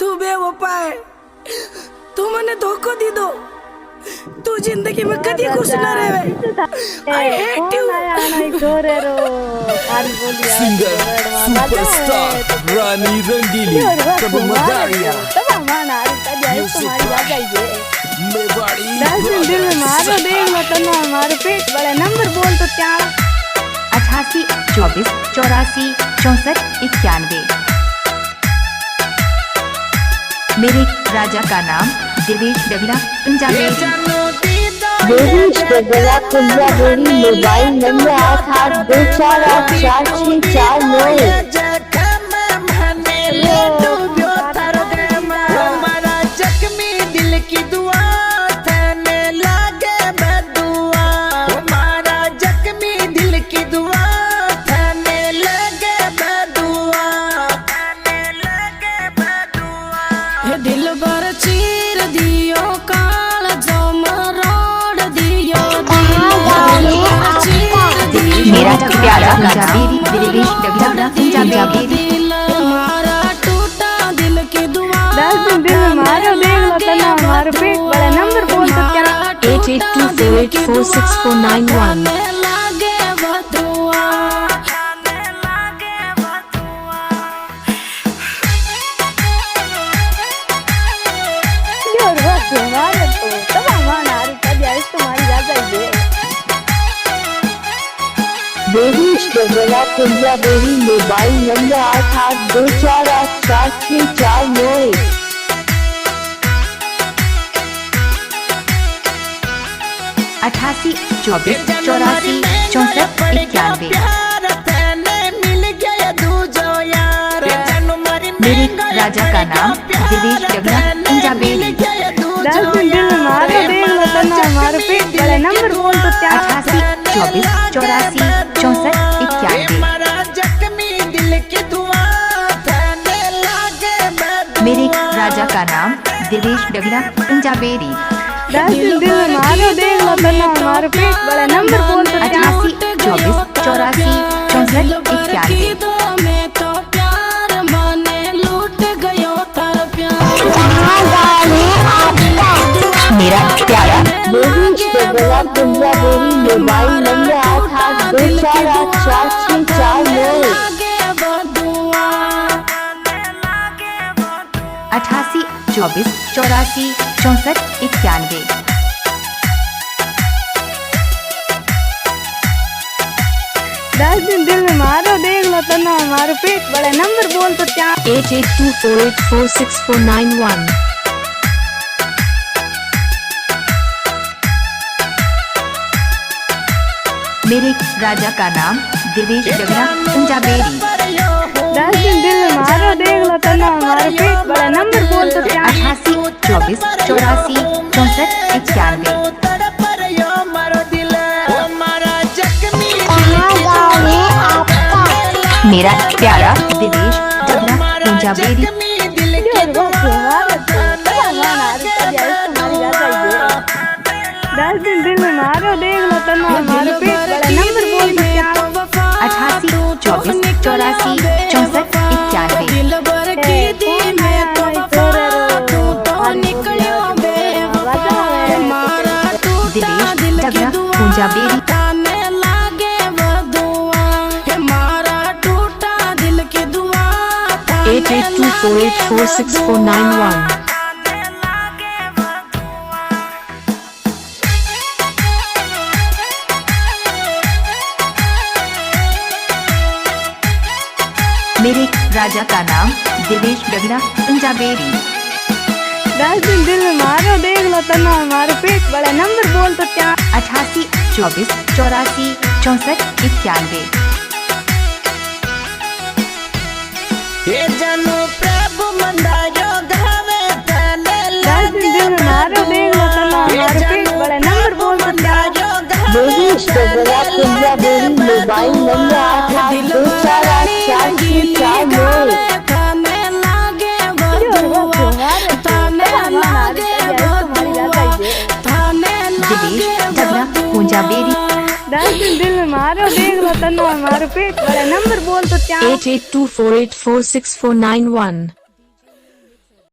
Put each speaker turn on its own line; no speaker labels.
तू बेवफा है, तू मने धोखो दी दो, तू जिंदगी में कभी खुश न रहे। I hate you.
Singer superstar Rani Rangili कब मजा आया मेवाड़ी
दिल में मारो देख लो तो ना हमारे पेट बड़ा नंबर बोल तो क्या
88 24 84 64 91। मेरे राजा का नाम देवेश डगला पंजाबी।
देवेश डगला पंजाबी। मोबाइल नंबर 88248464
दिल भर चीर दियो काल जो मरोड़ दियो।
मेरा प्यारा पंजाबी देवेश डगला पंजाबी।
हमारा टूटा दिल की दुआ
10 दिल में मारो देख लो तो ना हमारे पेट बड़ा नंबर बोल तो क्या
8824846491। देवेश डगला पंजाबी। Mobile number 88248464
88 24 84 64 91। मेरे राजा का नाम देवेश डगला पंजाबी।
10 दिल में मारो देख लो तो ना हमारे पेट बड़ा नंबर बोल तो क्या
88 24 84 64 91। मेरे राजा का नाम देवेश डगला पंजाबी।
10 दिल में मारो देख लो तो ना हमारे पेट बड़ा नंबर बोल तो क्या
88 24 84 64 91। मेरा प्यारा
देवेश डगला पंजाबी। Mobile number 88248464
88 24 84 64 91।
10 दिल में मारो देख लो तो ना हमारे पेट बड़ा नंबर बोल तो क्या
8824846491।
मेरे राजा का नाम देवेश डगला पंजाबी।
10 दिल में मारो देख लो तो ना हमारे पेट बड़ा नंबर बोल तो क्या
88 24 84 64 91। मेरा प्यारा देवेश डगला पंजाबी।
10 दिल में मारो देख लो तो ना हमारे पेट बड़ा नंबर बोल तो क्या
88 24 84 64 91। देवेश डगला पंजाबी।
8824846491।
मेरे राजा का नाम देवेश डगला पंजाबी।
10 दिल में मारो देख लो तो ना हमारे पेट बड़ा नंबर बोल तो क्या
88 24 84 64 91।
10 दिल में मारो देख लो तो ना हमारे पेट बड़ा नंबर बोल तो क्या
देवेश डगला पंजाबी। Mobile number 88248464
Devesh Dagla Punjabi.
10 दिल में मारो देख लो तो ना हमारे पेट बड़ा नंबर बोल तो क्या
8824846491।